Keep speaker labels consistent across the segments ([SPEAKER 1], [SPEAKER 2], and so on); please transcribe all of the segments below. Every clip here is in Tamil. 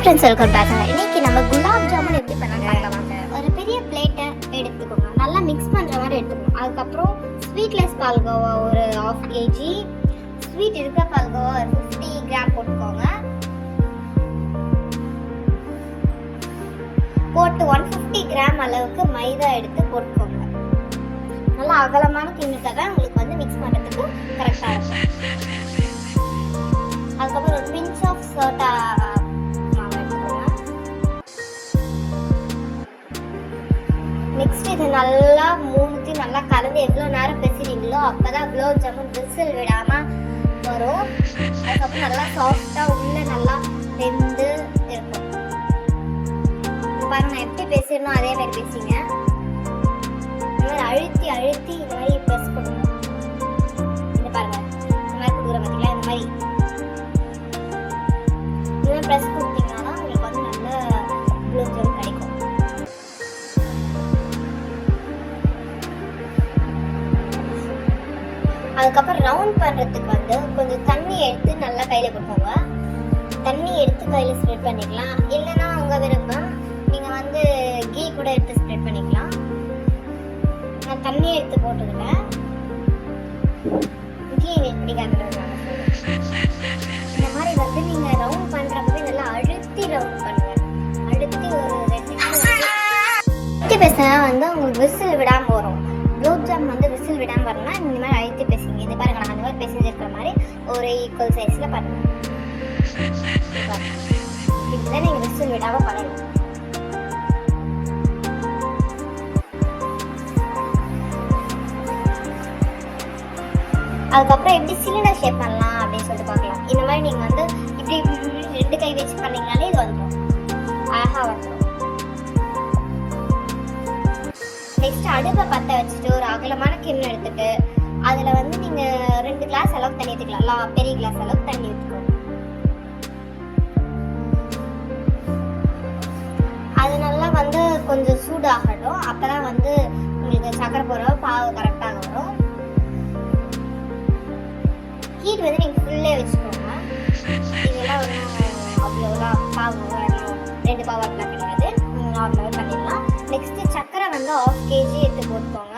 [SPEAKER 1] Friends, welcome back. இன்னைக்கு நம்ம குலாப் ஜாமுன் எப்படி பண்ணலாம் பார்க்கலாமாங்க. ஒரு பெரிய பிளேட்டை எடுத்துக்கோங்க, நல்லா மிக்ஸ் பண்ணுற மாதிரி எடுத்துக்கணும். அதுக்கப்புறம் ஸ்வீட்லெஸ் பால்கோவா ஒரு 1/2 kg, ஸ்வீட் இருக்கிற பால்கோவா ஒரு 50 கிராம் போட்டுக்கோங்க. போட்டு 150 கிராம் அளவுக்கு மைதா எடுத்து போட்டுக்கோங்க. நல்லா அகலமான கிண்ணத்தை உங்களுக்கு வந்து மிக்ஸ் பண்ணுறதுக்கு கரெக்டாக இருக்கும். அதுக்கப்புறம் ஒரு பிஞ்ச் ஆஃப் சோட்டா நெக்ஸ்ட் இது நல்லா மூணுத்தையும் நல்லா கலந்து எவ்வளோ நேரம் பேசுறீங்களோ அப்போதான் குலாப் ஜாமுன் விசில் விடாமல் வரும். அதுக்கப்புறம் நல்லா சாஃப்டாக உள்ள நல்லா வெந்து இருக்கும். பாருங்க, நான் எப்படி பேசிடணும் அதே மாதிரி பேசிங்க. இந்த மாதிரி அழுத்தி அழுத்தி இந்த மாதிரி ப்ரெஸ் கொடுங்க. இந்த பாருங்க, இந்த மாதிரி கொடுக்குற பார்த்தீங்களா, இந்த மாதிரி ப்ரெஸ் கொடுத்தீங்கன்னா தான் உங்களுக்கு வந்து நல்ல குலாப் ஜாமுன் கிடைக்கும். அதுக்கப்புறம் ரவுண்ட் பண்ணுறதுக்கு வந்து கொஞ்சம் தண்ணி எடுத்து நல்லா கையில் கொடுப்போங்க. தண்ணி எடுத்து கையில் ஸ்ப்ரெட் பண்ணிக்கலாம். இல்லைன்னா உங்கள் விருப்பம், நீங்கள் வந்து கீ கூட எடுத்து ஸ்ப்ரெட் பண்ணிக்கலாம். நான் தண்ணி எடுத்து போட்டுக்கிட்டேன். கீ பிடிக்காதுன்றதுனால இந்த மாதிரி வந்து நீங்கள் ரவுண்ட் பண்ணுறப்பவே நல்லா அழுத்தி ரவுண்ட் பண்ணுங்கள். அழுத்தி ஒரு 2 நிமிஷம் பேசினா வந்து உங்களுக்கு விசில் விடாமல் வரும். குலாப் ஜாமுன் வந்து விசில் விடாமல் வரணும்னா இந்த மாதிரி அழுத்தி பேசுங்க. இது பாருங்க, நான் அந்த மாதிரி பேசிட்டு இருக்கிற மாதிரி ஒரு ஈக்குவல் சைஸில் பண்ணுங்க. இப்படிதான் நீங்கள் விசில் விடாமல் பண்ணணும். அதுக்கப்புறம் எப்படி சிலிண்டர் ஷேப் பண்ணலாம் அப்படின்னு சொல்லிட்டு பார்க்கலாம். இந்த மாதிரி நீங்கள் வந்து இப்படி 2 கை வச்சு பண்ணீங்கனாலே இது வந்துடும், அழகாக வந்துடும். நெக்ஸ்ட் அடுப்பை பற்ற வச்சுட்டு ஒரு அகலமான கிண்ணம் எடுத்துட்டு அதில் வந்து நீங்கள் 2 கிளாஸ் அளவுக்கு தண்ணி ஊற்றிக்கலாம். பெரிய கிளாஸ் அளவுக்கு தண்ணி ஊற்றிக்கணும். அது நல்லா வந்து கொஞ்சம் சூடு ஆகட்டும். அப்போ தான் வந்து உங்களுக்கு சக்கரை போடுற பாவு கரெக்டாக வரும். ஹீட் வந்து நீங்கள் ஃபுல்லே வச்சுக்கோங்க. இதெல்லாம் ஒன்றும் அவ்வளோலாம் பாவு 2 பாவு அப்படிலாம் கிடையாது, நார்மலாகவே பண்ணிடலாம். நெக்ஸ்ட்டு சக்கரை வந்து 1/2 kg எடுத்து போட்டுக்கோங்க.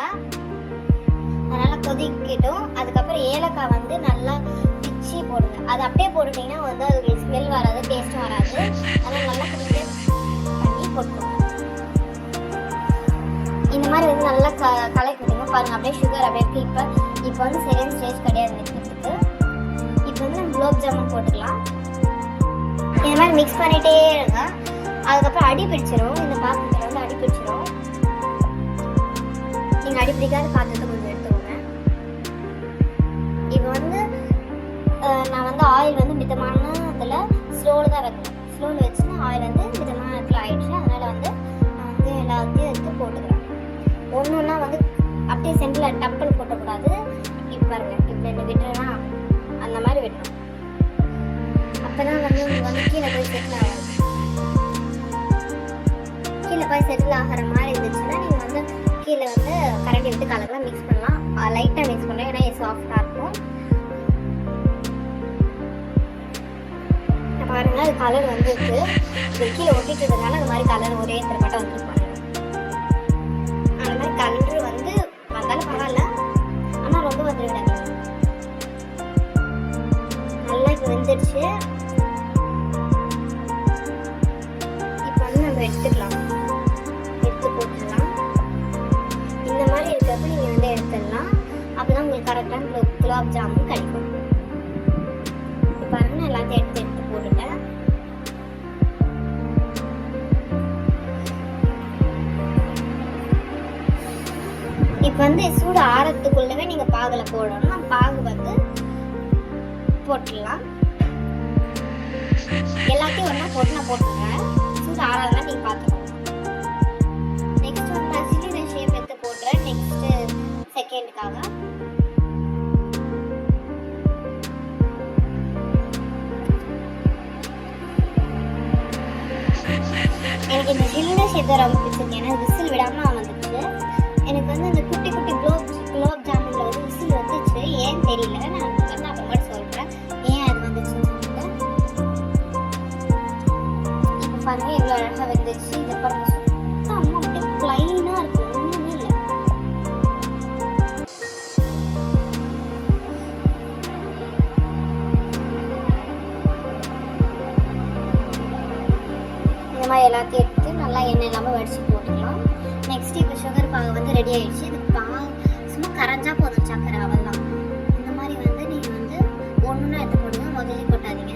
[SPEAKER 1] அதனால் கொதிக்கட்டும். அதுக்கப்புறம் ஏலக்காய் வந்து நல்லா பிச்சு போடுங்க. அது அப்படியே போட்டுட்டிங்கன்னா வந்து அதுக்கு ஸ்மெல் வராது, டேஸ்ட்டும் வராது. அதனால் நல்லா கொஞ்சம் பண்ணி போட்டுக்கோங்க. இந்த மாதிரி வந்து நல்லா கலக்கி விடுங்க. பாருங்கள், அப்படியே சுகர் அப்படியே இருக்குது. இப்போ வந்து சரியான ஸ்டேஜ் கிடையாது வைக்கிறதுக்கு. இப்போ வந்து நம்ம குலாப் ஜாமுன் போட்டுக்கலாம். இந்த மாதிரி மிக்ஸ் பண்ணிகிட்டே இருங்க. அதுக்கப்புறம் அடி பிடிச்சிடும். இந்த பாத்திரத்தில் வந்து அடி பிடிச்சிடும். நீங்கள் அடி பிடிக்காத பாத்திரத்தை கொஞ்சம் எடுத்துக்கோங்க. இப்போ வந்து நான் வந்து ஆயில் வந்து மிதமான இதில் ஸ்லோவில் தான் வைக்கணும். ஸ்லோவில் வச்சுன்னா ஆயில் வந்து மிதமான இடத்துல ஆயிடுச்சு. அதனால் வந்து நான் வந்து எல்லாத்தையும் எடுத்து போட்டுக்கிறேன். ஒன்று ஒன்றா வந்து அப்படியே சென்டரில் டப்புன்னு போட்டக்கூடாது. இப்போ பாருங்கள், இப்போ என்ன விட்டுறேன்னா அந்த மாதிரி விடணும். அப்போ தான் வந்து உங்களுக்கு வந்து கீழே போய் செட்டில் ஆகாது. கீழே போய் செட்டில் ஆகிற மாதிரி இருந்துச்சுன்னா நீங்கள் வந்து கீழே வந்து கரண்டி விட்டு கலர்லாம் மிக்ஸ் பண்ணலாம். லைட்டாக மிக்ஸ் பண்ணலாம், ஏன்னா இது சாஃப்டாக இருக்கும். பாருங்கள், அது கலர் வந்து இருக்குது. இது கீழே ஒட்டிட்டதுனால அந்த மாதிரி கலர் ஒரே மட்டும் வந்து பாருங்கள். அந்த மாதிரி கலர் வந்து வந்தாலும் பரவாயில்ல, ஆனால் ரொம்ப வந்து விடாது. நல்லா இப்போ வெந்துடுச்சு. இப்போ வந்து நம்ம எடுத்துக்கலாம், எடுத்து போட்டுடலாம். இந்த மாதிரி இருக்கிறப்ப நீங்கள் வந்து எடுத்துடலாம். அப்போ தான் உங்களுக்கு கரெக்டான குலாப் ஜாமுன் கிடைக்கும். இப்போ பாருங்கள், நான் எல்லாத்தையும் எடுத்து போட்டுட்டேன். இப்போ வந்து சூடு ஆறத்துக்குள்ளவே நீங்கள் பாகில் போடணும். பாகு வந்து போட்டுடலாம். எல்லாத்தையும் ஒன்றா போட்டு நான் போட்டுருக்கேன். சூடு ஆறாதான் நீங்கள் பார்த்துக்கோங்க. நெக்ஸ்ட் வந்து நான் சிலிண்டர் ஷேப் எடுத்து போட்டுறேன். நெக்ஸ்ட்டு செகண்டுக்காக எனக்கு இந்த சிலிண்டர் ஷேப் தான் ரொம்ப பிடிச்சிருக்கு. ஏன்னா விசில் விடாமல் வந்துச்சு. எனக்கு வந்து அந்த குட்டி குட்டி குலாப் ஜாமுனில் வந்து விசில் வந்துச்சு. ஏன்னு தெரியல, நான் வந்து அப்புறமா சொல்கிறேன் ஏன் அது வந்துச்சுன்னு சொல்லிட்டு. பாருங்க எவ்வளோ அழகாக வெந்துச்சு. இதை பாருங்க சுத்தமாக அப்படியே ப்ளைனாக இருக்கும், ஒன்றுமே இல்லை. இந்த மாதிரி எல்லாத்தையும் எடுத்து நல்லா எண்ணெய் இல்லாமல் வடித்து போட்டுக்கலாம். நெக்ஸ்ட் இப்போ சுகர் பாகு வந்து ரெடி ஆகிடுச்சு. இதுக்கு சும்மா கரைஞ்சா போதும் சக்கரை, அவெல்லாம். இந்த மாதிரி வந்து நீங்கள் வந்து ஒன்றுன்னா எடுத்து போடுங்க, முதல்ல போட்டாதீங்க.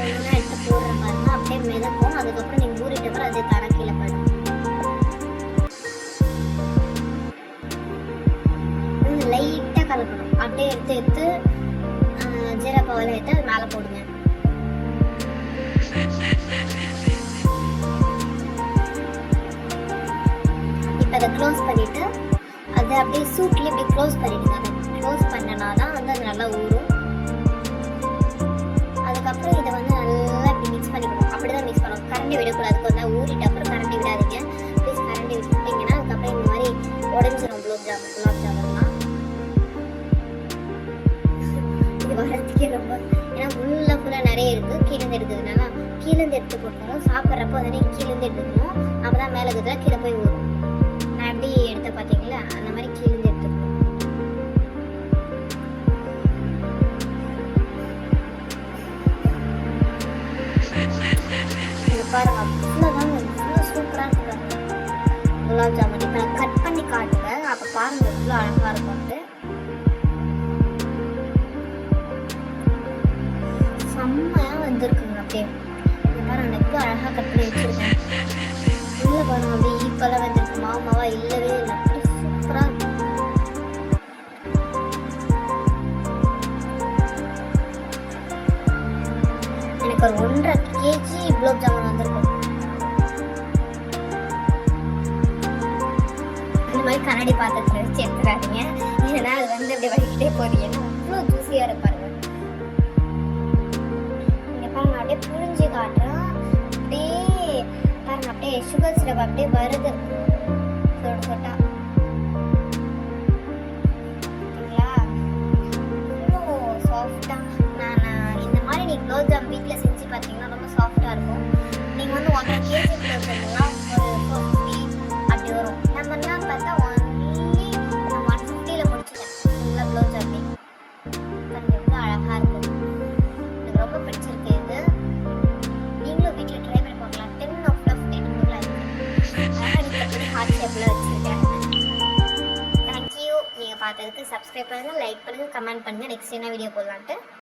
[SPEAKER 1] ஒன்றுனா எடுத்து போடுற பாருங்க, அப்படியே மிதக்கும். அதுக்கப்புறம் நீங்கள் ஊறிட்டு அப்புறம் அது தர கீழே போயிடும். லைட்டாக கலக்கணும். அப்படியே எடுத்து ஜீரகப்பாவில் எடுத்து அது மேலே போடுங்க. இப்போ அதை க்ளோஸ் பண்ணிவிட்டு அதை அப்படியே சூட்லேயே அப்படியே க்ளோஸ் பண்ணிவிடுங்க. அதை க்ளோஸ் பண்ணனா தான் வந்து அது நல்லா ஊறும். அதுக்கப்புறம் இதை வந்து நல்லா இப்படி மிக்ஸ் பண்ணிக்கணும். அப்படி தான் மிக்ஸ் பண்ணணும், கரண்டி விடக்கூடாது. கொஞ்சம் ஊறிட்டு அப்புறம் கரண்டி விடாதீங்க ப்ளீஸ். கரண்டி விட்டுட்டிங்கன்னா அதுக்கப்புறம் இந்த மாதிரி உடஞ்சிடும் குலாப் ஜாமுன்லாம். இது வரத்துக்கே ரொம்ப, ஏன்னா ஃபுல்லாக நிறைய இருக்குது. கீழேருந்து எடுக்கிறதுனால கீழேருந்து எடுத்து போட்டோம். சாப்பிட்றப்போ அதனே கீழேருந்து எடுத்துக்கணும். அப்போ தான் மேலே இருக்கிறதுல கீழே போய் ஊறும். நான் எப்படி எடுத்த பார்த்தீங்களா, அந்த மாதிரி கீழேருந்து எடுத்துக்கணும். இது பாருங்க, அவ்வளோதாங்க, இவ்வளோ சூப்பராக இருக்கு குலாப் ஜாமுன். இப்போ நான் கட் பண்ணி காட்டுவேன், அப்போ பாருங்கள் எவ்வளோ அழகாக இருக்கும்ட்டு. செம்மையாக வந்துருக்குங்க. அப்படியே பாருங்க, நான் எவ்வளோ அழகாக கட் பண்ணி வச்சுருக்கேன். உள்ள பாருங்க அப்படியே ஈக்குவலாக வந்துருக்கு. மாமாவா இல்லவே இல்லை, அப்படி சூப்பராக இருக்கும். எனக்கு ஒரு 1.5 kg குலாப் ஜாமுன் வந்திருக்கும். இந்த மாதிரி கண்ணாடி பாத்திரத்தில் வச்சு எடுத்துடாதீங்க, ஏன்னா அது வந்து அப்படியே வலிக்கிட்டே போகுது. ஏன்னா அவ்வளோ ஜூஸியாக இருப்பாருங்க. இங்கே பாருங்க, அப்படியே புழிஞ்சு காட்டுறோம். அப்படியே பாருங்க, அப்படியே சுகர் சிரப் அப்படியே வருது சொட்டு சொட்டா. ஓகேங்களா, இவ்வளோ சாஃப்டாக. நான் இந்த மாதிரி நீங்கள் குலாப் ஜாமுன் வீட்டில் செஞ்சு பார்த்தீங்கன்னா ரொம்ப சாஃப்டாக இருக்கும். நீங்கள் வந்து 1.5 kg குலாப் ஜாமுன்லாம் ஒரு 450 அப்படி வரும். நம்மலாம் பார்த்தா ஒன்லி 150ல் முடிச்சுட்டேன் ஃபுல்லாக குலாப் ஜாமுன். பாருங்க எவ்வளோ அழகாக இருக்குது. எனக்கு ரொம்ப பிடிச்சிருக்கு இது. நீங்களும் வீட்டில் ட்ரை பண்ணி பார்க்கலாம். 10 out of 10 ஃபுல்லாக இருக்குது. ஹார்ட் ஷேப்பில் வச்சுருக்கேன். தேங்க்யூ. நீங்கள் பார்த்ததுக்கு சப்ஸ்கிரைப் பண்ணுங்கள், லைக் பண்ணுங்கள், கமெண்ட் பண்ணுங்கள். நெக்ஸ்ட் என்ன வீடியோ போடலான்ட்டு